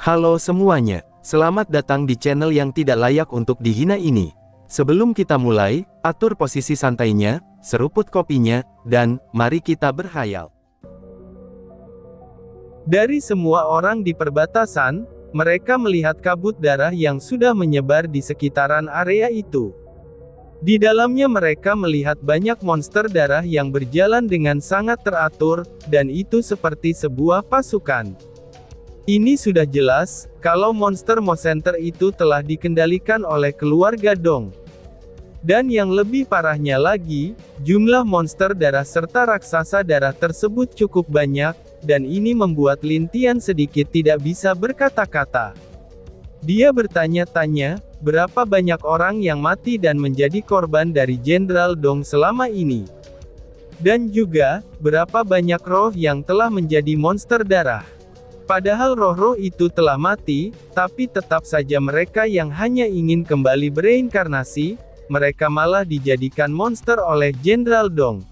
Halo semuanya, selamat datang di channel yang tidak layak untuk dihina ini. Sebelum kita mulai, atur posisi santainya, seruput kopinya, dan mari kita berhayal. Dari semua orang di perbatasan, mereka melihat kabut darah yang sudah menyebar di sekitaran area itu. Di dalamnya mereka melihat banyak monster darah yang berjalan dengan sangat teratur, dan itu seperti sebuah pasukan. Ini sudah jelas, kalau monster monster itu telah dikendalikan oleh keluarga Dong. Dan yang lebih parahnya lagi, jumlah monster darah serta raksasa darah tersebut cukup banyak, dan ini membuat Lin Tian sedikit tidak bisa berkata-kata. Dia bertanya-tanya, berapa banyak orang yang mati dan menjadi korban dari Jenderal Dong selama ini. Dan juga, berapa banyak roh yang telah menjadi monster darah. Padahal roh-roh itu telah mati, tapi tetap saja mereka yang hanya ingin kembali bereinkarnasi, mereka malah dijadikan monster oleh Jenderal Dong.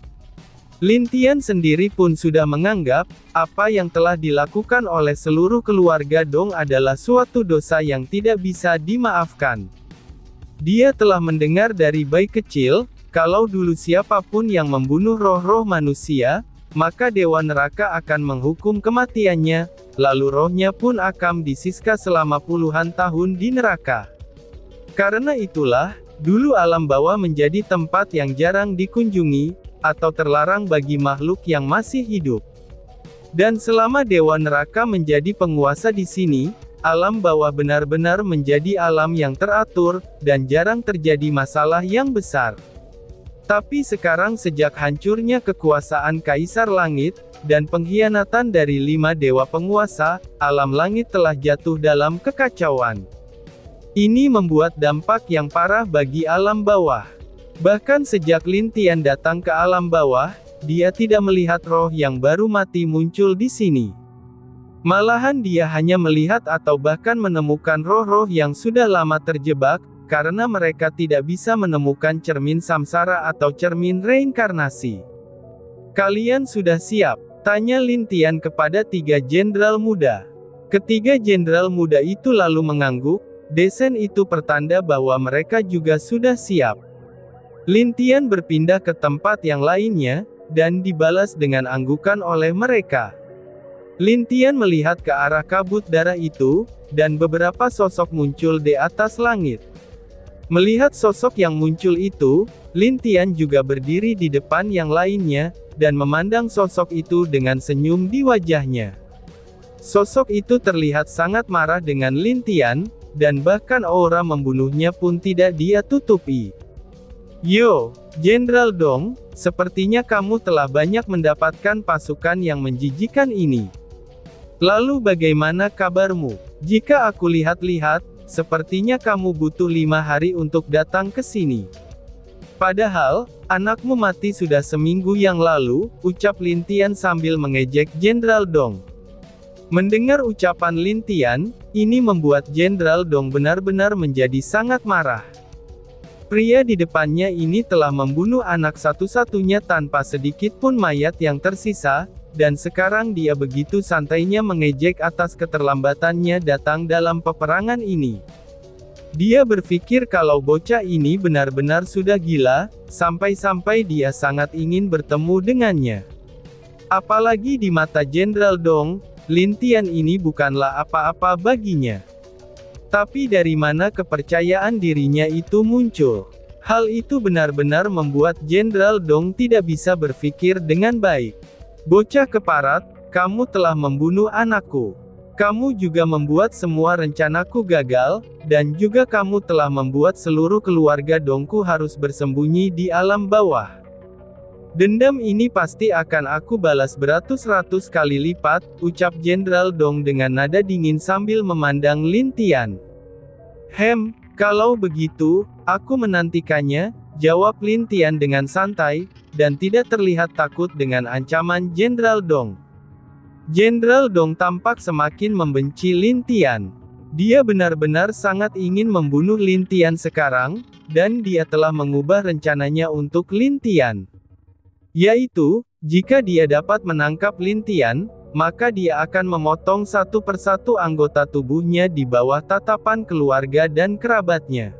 Lin Tian sendiri pun sudah menganggap, apa yang telah dilakukan oleh seluruh keluarga Dong adalah suatu dosa yang tidak bisa dimaafkan. Dia telah mendengar dari bayi kecil, kalau dulu siapapun yang membunuh roh-roh manusia, maka Dewa Neraka akan menghukum kematiannya, lalu rohnya pun akan disisika selama puluhan tahun di neraka. Karena itulah, dulu alam bawah menjadi tempat yang jarang dikunjungi, atau terlarang bagi makhluk yang masih hidup. Dan selama Dewa Neraka menjadi penguasa di sini, alam bawah benar-benar menjadi alam yang teratur, dan jarang terjadi masalah yang besar. Tapi sekarang sejak hancurnya kekuasaan Kaisar Langit, dan pengkhianatan dari 5 dewa penguasa, alam langit telah jatuh dalam kekacauan. Ini membuat dampak yang parah bagi alam bawah. Bahkan sejak Lin Tian datang ke alam bawah, dia tidak melihat roh yang baru mati muncul di sini. Malahan dia hanya melihat atau bahkan menemukan roh-roh yang sudah lama terjebak, karena mereka tidak bisa menemukan cermin samsara atau cermin reinkarnasi. Kalian sudah siap? Tanya Lin Tian kepada 3 jenderal muda. Ketiga jenderal muda itu lalu mengangguk, desen itu pertanda bahwa mereka juga sudah siap. Lin Tian berpindah ke tempat yang lainnya, dan dibalas dengan anggukan oleh mereka. Lin Tian melihat ke arah kabut darah itu, dan beberapa sosok muncul di atas langit. Melihat sosok yang muncul itu, Lin Tian juga berdiri di depan yang lainnya, dan memandang sosok itu dengan senyum di wajahnya. Sosok itu terlihat sangat marah dengan Lin Tian, dan bahkan aura membunuhnya pun tidak dia tutupi. Yo, Jenderal Dong, sepertinya kamu telah banyak mendapatkan pasukan yang menjijikan ini. Lalu bagaimana kabarmu? Jika aku lihat-lihat, sepertinya kamu butuh 5 hari untuk datang ke sini. Padahal, anakmu mati sudah seminggu yang lalu, ucap Lin Tian sambil mengejek Jenderal Dong. Mendengar ucapan Lin Tian, ini membuat Jenderal Dong benar-benar menjadi sangat marah. Pria di depannya ini telah membunuh anak satu-satunya tanpa sedikit pun mayat yang tersisa, dan sekarang dia begitu santainya mengejek atas keterlambatannya datang dalam peperangan ini. Dia berpikir kalau bocah ini benar-benar sudah gila, sampai-sampai dia sangat ingin bertemu dengannya. Apalagi di mata Jenderal Dong, Lin Tian ini bukanlah apa-apa baginya. Tapi dari mana kepercayaan dirinya itu muncul? Hal itu benar-benar membuat Jenderal Dong tidak bisa berpikir dengan baik. Bocah keparat, kamu telah membunuh anakku. Kamu juga membuat semua rencanaku gagal, dan juga kamu telah membuat seluruh keluarga Dongku harus bersembunyi di alam bawah. Dendam ini pasti akan aku balas beratus-ratus kali lipat, ucap Jenderal Dong dengan nada dingin sambil memandang Lin Tian. Kalau begitu, aku menantikannya, jawab Lin Tian dengan santai, dan tidak terlihat takut dengan ancaman Jenderal Dong. Jenderal Dong tampak semakin membenci Lin Tian. Dia benar-benar sangat ingin membunuh Lin Tian sekarang, dan dia telah mengubah rencananya untuk Lin Tian. Yaitu, jika dia dapat menangkap Lin Tian, maka dia akan memotong satu persatu anggota tubuhnya di bawah tatapan keluarga dan kerabatnya.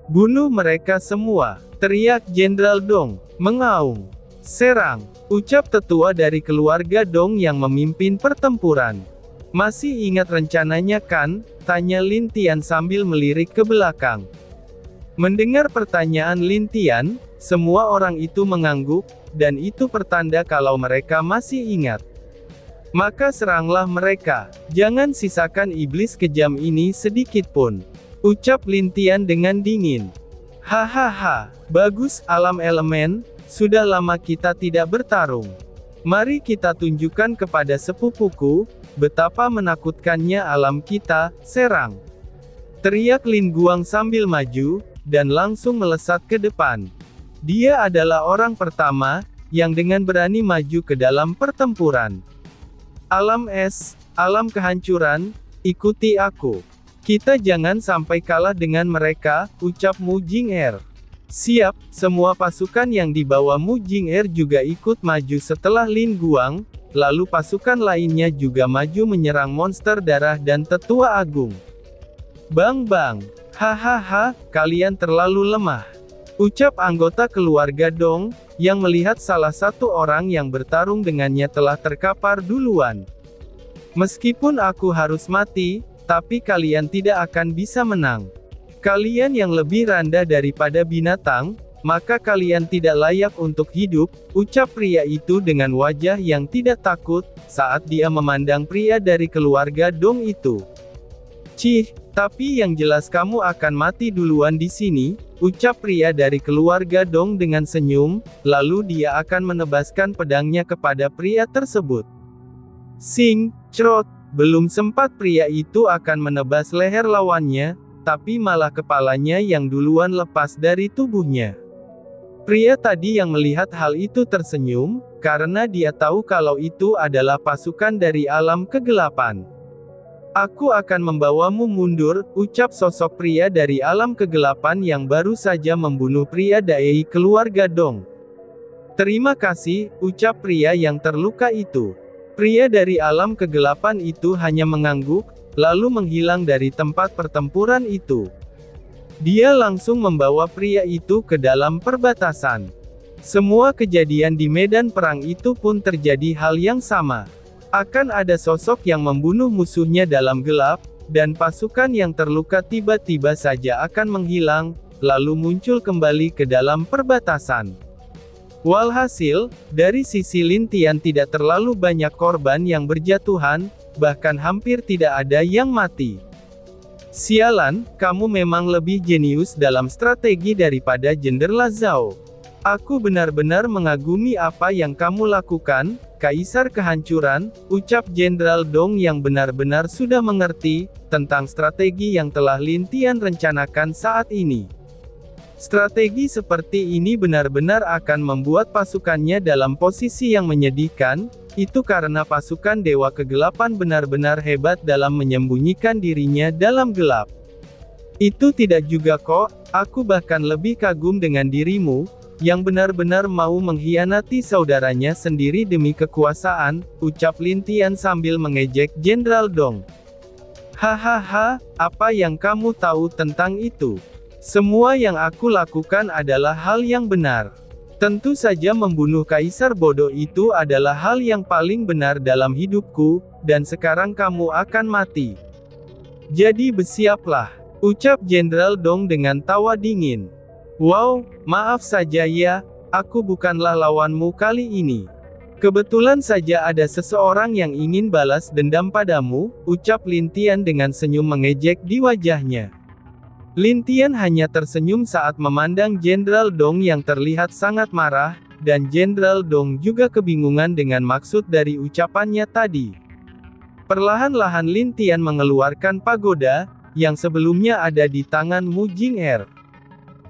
"Bunuh mereka semua!" teriak Jenderal Dong, mengaung. "Serang!" ucap tetua dari keluarga Dong yang memimpin pertempuran. "Masih ingat rencananya kan?" tanya Lin Tian sambil melirik ke belakang. Mendengar pertanyaan Lin Tian, semua orang itu mengangguk, dan itu pertanda kalau mereka masih ingat. "Maka seranglah mereka, jangan sisakan iblis kejam ini sedikit pun," ucap Lin Tian dengan dingin. "Hahaha, bagus alam elemen, sudah lama kita tidak bertarung. Mari kita tunjukkan kepada sepupuku, betapa menakutkannya alam kita, serang!" teriak Lin Guang sambil maju, dan langsung melesat ke depan. Dia adalah orang pertama, yang dengan berani maju ke dalam pertempuran. "Alam es, alam kehancuran, ikuti aku. Kita jangan sampai kalah dengan mereka," ucap Mu Jing-er. "Siap!" Semua pasukan yang dibawa Mu Jing-er juga ikut maju setelah Lin Guang, lalu pasukan lainnya juga maju menyerang monster darah dan tetua agung. "Bang-bang! Hahaha, kalian terlalu lemah," ucap anggota keluarga Dong, yang melihat salah satu orang yang bertarung dengannya telah terkapar duluan. "Meskipun aku harus mati, tapi kalian tidak akan bisa menang. Kalian yang lebih rendah daripada binatang, maka kalian tidak layak untuk hidup," ucap pria itu dengan wajah yang tidak takut, saat dia memandang pria dari keluarga Dong itu. "Cih, tapi yang jelas kamu akan mati duluan di sini," ucap pria dari keluarga Dong dengan senyum, lalu dia akan menebaskan pedangnya kepada pria tersebut. Sing, crot, belum sempat pria itu akan menebas leher lawannya, tapi malah kepalanya yang duluan lepas dari tubuhnya. Pria tadi yang melihat hal itu tersenyum, karena dia tahu kalau itu adalah pasukan dari alam kegelapan. "Aku akan membawamu mundur," ucap sosok pria dari alam kegelapan yang baru saja membunuh pria dari keluarga Dong. "Terima kasih," ucap pria yang terluka itu. Pria dari alam kegelapan itu hanya mengangguk, lalu menghilang dari tempat pertempuran itu. Dia langsung membawa pria itu ke dalam perbatasan. Semua kejadian di medan perang itu pun terjadi hal yang sama. Akan ada sosok yang membunuh musuhnya dalam gelap, dan pasukan yang terluka tiba-tiba saja akan menghilang, lalu muncul kembali ke dalam perbatasan. Walhasil, dari sisi Lin Tian tidak terlalu banyak korban yang berjatuhan, bahkan hampir tidak ada yang mati. "Sialan, kamu memang lebih jenius dalam strategi daripada Jenderal Zhao. Aku benar-benar mengagumi apa yang kamu lakukan, Kaisar Kehancuran," ucap Jenderal Dong yang benar-benar sudah mengerti tentang strategi yang telah Lin Tian rencanakan saat ini. Strategi seperti ini benar-benar akan membuat pasukannya dalam posisi yang menyedihkan, itu karena pasukan Dewa Kegelapan benar-benar hebat dalam menyembunyikan dirinya dalam gelap. "Itu tidak juga kok, aku bahkan lebih kagum dengan dirimu, yang benar-benar mau mengkhianati saudaranya sendiri demi kekuasaan," ucap Lin Tian sambil mengejek Jenderal Dong. "Hahaha, apa yang kamu tahu tentang itu? Semua yang aku lakukan adalah hal yang benar. Tentu saja membunuh kaisar bodoh itu adalah hal yang paling benar dalam hidupku, dan sekarang kamu akan mati. Jadi bersiaplah," ucap Jenderal Dong dengan tawa dingin. "Wow, maaf saja ya, aku bukanlah lawanmu kali ini. Kebetulan saja ada seseorang yang ingin balas dendam padamu," ucap Lin Tian dengan senyum mengejek di wajahnya. Lin Tian hanya tersenyum saat memandang Jenderal Dong yang terlihat sangat marah, dan Jenderal Dong juga kebingungan dengan maksud dari ucapannya tadi. Perlahan-lahan Lin Tian mengeluarkan pagoda, yang sebelumnya ada di tangan Mu Jing-er.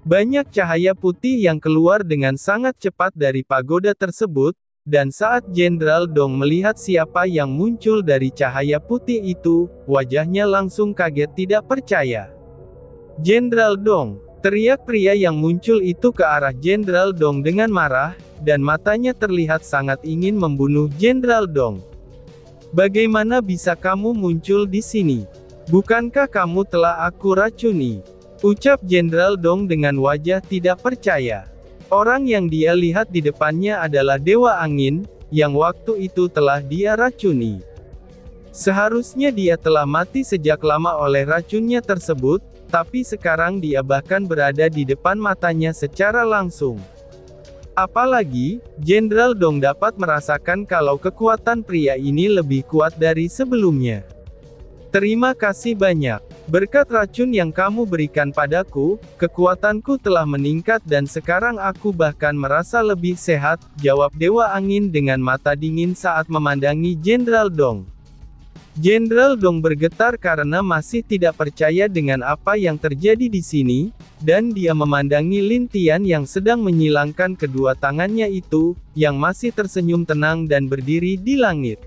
Banyak cahaya putih yang keluar dengan sangat cepat dari pagoda tersebut, dan saat Jenderal Dong melihat siapa yang muncul dari cahaya putih itu, wajahnya langsung kaget tidak percaya. "Jenderal Dong!" teriak pria yang muncul itu ke arah Jenderal Dong dengan marah, dan matanya terlihat sangat ingin membunuh Jenderal Dong. Bagaimana bisa kamu muncul di sini? Bukankah kamu telah aku racuni? Ucap Jenderal Dong dengan wajah tidak percaya. Orang yang dia lihat di depannya adalah Dewa Angin, yang waktu itu telah dia racuni. Seharusnya dia telah mati sejak lama oleh racunnya tersebut, tapi sekarang dia bahkan berada di depan matanya secara langsung. Apalagi, Jenderal Dong dapat merasakan kalau kekuatan pria ini lebih kuat dari sebelumnya. Terima kasih banyak. Berkat racun yang kamu berikan padaku, kekuatanku telah meningkat dan sekarang aku bahkan merasa lebih sehat, jawab Dewa Angin dengan mata dingin saat memandangi Jenderal Dong. Jenderal Dong bergetar karena masih tidak percaya dengan apa yang terjadi di sini, dan dia memandangi Lin Tian yang sedang menyilangkan kedua tangannya itu, yang masih tersenyum tenang dan berdiri di langit.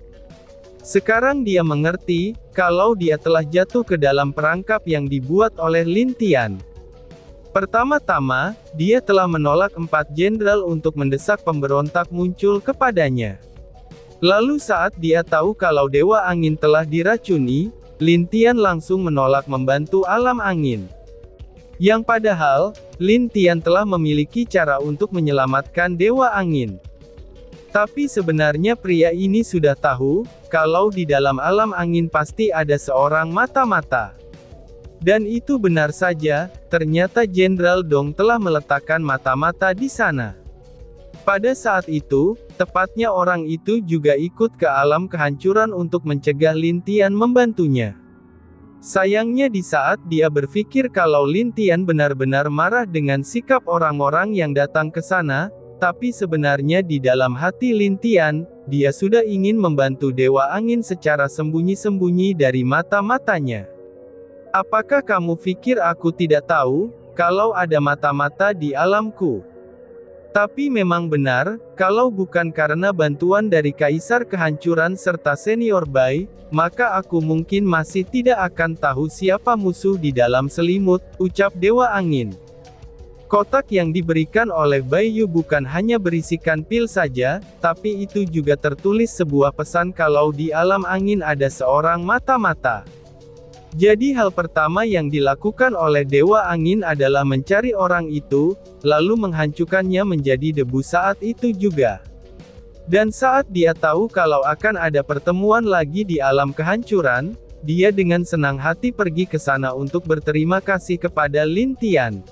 Sekarang dia mengerti, kalau dia telah jatuh ke dalam perangkap yang dibuat oleh Lin Tian. Pertama-tama, dia telah menolak 4 jenderal untuk mendesak pemberontak muncul kepadanya. Lalu saat dia tahu kalau Dewa Angin telah diracuni, Lin Tian langsung menolak membantu alam angin. Yang padahal, Lin Tian telah memiliki cara untuk menyelamatkan Dewa Angin. Tapi sebenarnya pria ini sudah tahu, kalau di dalam alam angin pasti ada seorang mata-mata. Dan itu benar saja, ternyata Jenderal Dong telah meletakkan mata-mata di sana. Pada saat itu, tepatnya orang itu juga ikut ke alam kehancuran untuk mencegah Lin Tian membantunya. Sayangnya di saat dia berpikir kalau Lin Tian benar-benar marah dengan sikap orang-orang yang datang ke sana, tapi sebenarnya di dalam hati Lin Tian, dia sudah ingin membantu Dewa Angin secara sembunyi-sembunyi dari mata-matanya. Apakah kamu pikir aku tidak tahu, kalau ada mata-mata di alamku? Tapi memang benar, kalau bukan karena bantuan dari Kaisar Kehancuran serta Senior Bai, maka aku mungkin masih tidak akan tahu siapa musuh di dalam selimut, ucap Dewa Angin. Kotak yang diberikan oleh Bai Yu bukan hanya berisikan pil saja, tapi itu juga tertulis sebuah pesan kalau di alam angin ada seorang mata-mata. Jadi hal pertama yang dilakukan oleh Dewa Angin adalah mencari orang itu, lalu menghancurkannya menjadi debu saat itu juga. Dan saat dia tahu kalau akan ada pertemuan lagi di alam kehancuran, dia dengan senang hati pergi ke sana untuk berterima kasih kepada Lin Tian.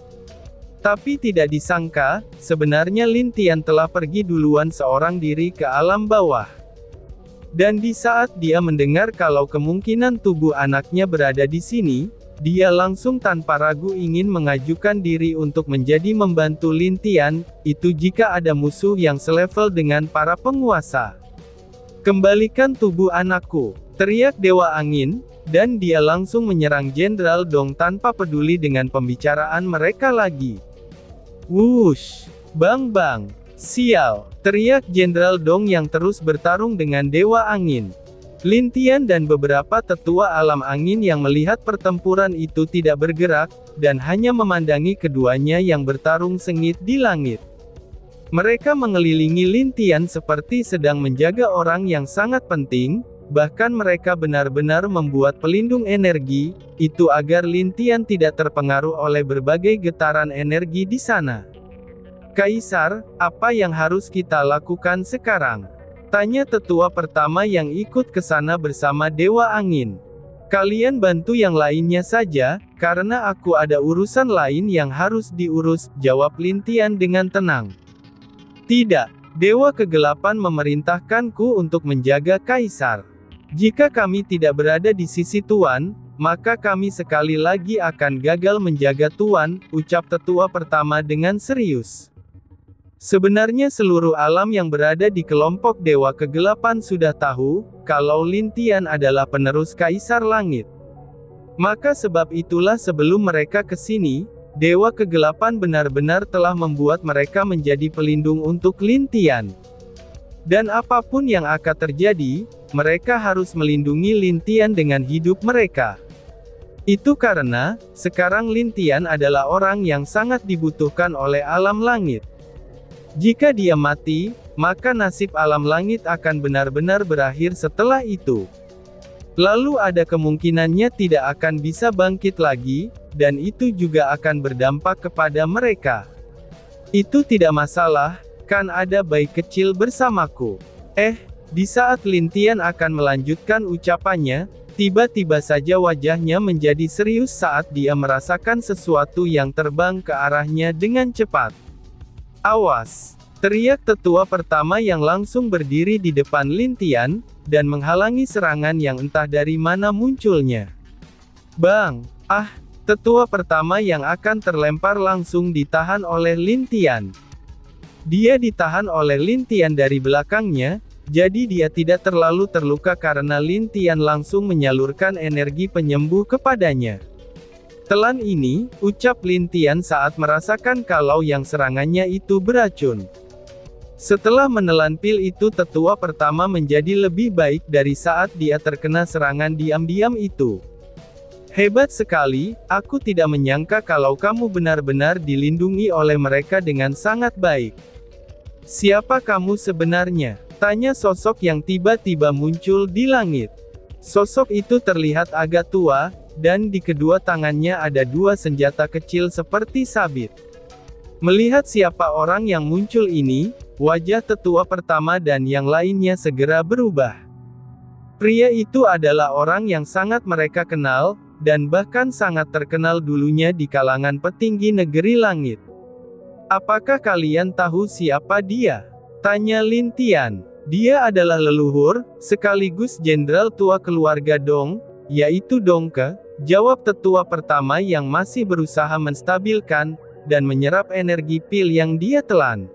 Tapi tidak disangka, sebenarnya Lin Tian telah pergi duluan seorang diri ke alam bawah. Dan di saat dia mendengar kalau kemungkinan tubuh anaknya berada di sini, dia langsung tanpa ragu ingin mengajukan diri untuk menjadi membantu Lin Tian, itu jika ada musuh yang selevel dengan para penguasa. Kembalikan tubuh anakku, teriak Dewa Angin, dan dia langsung menyerang Jenderal Dong tanpa peduli dengan pembicaraan mereka lagi. Wush! Bang bang! Sial! Teriak Jenderal Dong yang terus bertarung dengan Dewa Angin. Lin Tian dan beberapa tetua alam angin yang melihat pertempuran itu tidak bergerak, dan hanya memandangi keduanya yang bertarung sengit di langit. Mereka mengelilingi Lin Tian seperti sedang menjaga orang yang sangat penting, bahkan mereka benar-benar membuat pelindung energi, itu agar Lin Tian tidak terpengaruh oleh berbagai getaran energi di sana. Kaisar, apa yang harus kita lakukan sekarang? Tanya tetua pertama yang ikut ke sana bersama Dewa Angin. Kalian bantu yang lainnya saja, karena aku ada urusan lain yang harus diurus, jawab Lin Tian dengan tenang. Tidak, Dewa Kegelapan memerintahkanku untuk menjaga Kaisar. Jika kami tidak berada di sisi Tuan, maka kami sekali lagi akan gagal menjaga Tuan, ucap tetua pertama dengan serius. Sebenarnya seluruh alam yang berada di kelompok Dewa Kegelapan sudah tahu, kalau Lin Tian adalah penerus Kaisar Langit. Maka sebab itulah sebelum mereka ke sini, Dewa Kegelapan benar-benar telah membuat mereka menjadi pelindung untuk Lin Tian. Dan apapun yang akan terjadi, mereka harus melindungi Lin Tian dengan hidup mereka. Itu karena, sekarang Lin Tian adalah orang yang sangat dibutuhkan oleh alam langit. Jika dia mati, maka nasib alam langit akan benar-benar berakhir setelah itu. Lalu ada kemungkinannya tidak akan bisa bangkit lagi, dan itu juga akan berdampak kepada mereka. Itu tidak masalah, kan ada bayi kecil bersamaku. Di saat Lin Tian akan melanjutkan ucapannya, tiba-tiba saja wajahnya menjadi serius saat dia merasakan sesuatu yang terbang ke arahnya dengan cepat. "Awas!" teriak tetua pertama yang langsung berdiri di depan Lin Tian, dan menghalangi serangan yang entah dari mana munculnya. Bang! Tetua pertama yang akan terlempar langsung ditahan oleh Lin Tian. Dia ditahan oleh Lin Tian dari belakangnya, jadi dia tidak terlalu terluka karena Lin Tian langsung menyalurkan energi penyembuh kepadanya. "Telan ini," ucap Lin Tian saat merasakan kalau yang serangannya itu beracun. Setelah menelan pil itu, tetua pertama menjadi lebih baik dari saat dia terkena serangan diam-diam itu. "Hebat sekali, aku tidak menyangka kalau kamu benar-benar dilindungi oleh mereka dengan sangat baik. Siapa kamu sebenarnya?" tanya sosok yang tiba-tiba muncul di langit. Sosok itu terlihat agak tua, dan di kedua tangannya ada dua senjata kecil seperti sabit. Melihat siapa orang yang muncul ini, wajah tetua pertama dan yang lainnya segera berubah. Pria itu adalah orang yang sangat mereka kenal, dan bahkan sangat terkenal dulunya di kalangan petinggi negeri langit. "Apakah kalian tahu siapa dia?" tanya Lin Tian. "Dia adalah leluhur, sekaligus jenderal tua keluarga Dong, yaitu Dong Ke," jawab tetua pertama yang masih berusaha menstabilkan dan menyerap energi pil yang dia telan.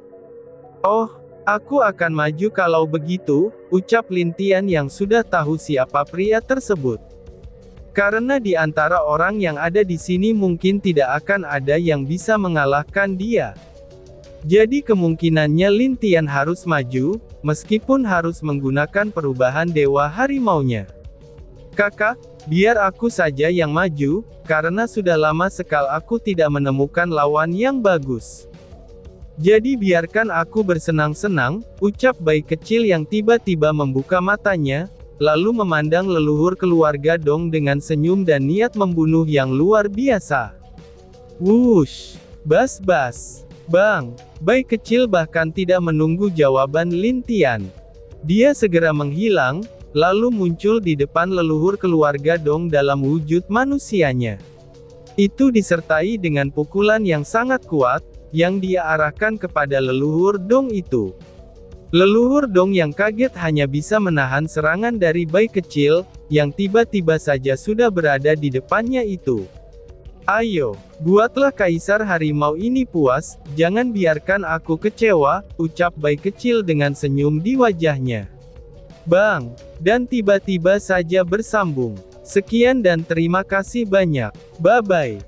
"Oh, aku akan maju kalau begitu," ucap Lin Tian yang sudah tahu siapa pria tersebut. Karena di antara orang yang ada di sini mungkin tidak akan ada yang bisa mengalahkan dia. Jadi kemungkinannya Lin Tian harus maju, meskipun harus menggunakan perubahan dewa harimaunya. "Kakak, biar aku saja yang maju, karena sudah lama sekali aku tidak menemukan lawan yang bagus. Jadi biarkan aku bersenang-senang," ucap bayi kecil yang tiba-tiba membuka matanya, lalu memandang leluhur keluarga Dong dengan senyum dan niat membunuh yang luar biasa. Wush! Bas-bas! Bang! Bayi kecil bahkan tidak menunggu jawaban Lin Tian. Dia segera menghilang, lalu muncul di depan leluhur keluarga Dong dalam wujud manusianya. Itu disertai dengan pukulan yang sangat kuat, yang dia arahkan kepada leluhur Dong itu. Leluhur Dong yang kaget hanya bisa menahan serangan dari bayi kecil, yang tiba-tiba saja sudah berada di depannya itu. "Ayo, buatlah Kaisar Harimau ini puas, jangan biarkan aku kecewa," ucap bayi kecil dengan senyum di wajahnya. Bang! Dan tiba-tiba saja bersambung. Sekian dan terima kasih banyak. Bye-bye.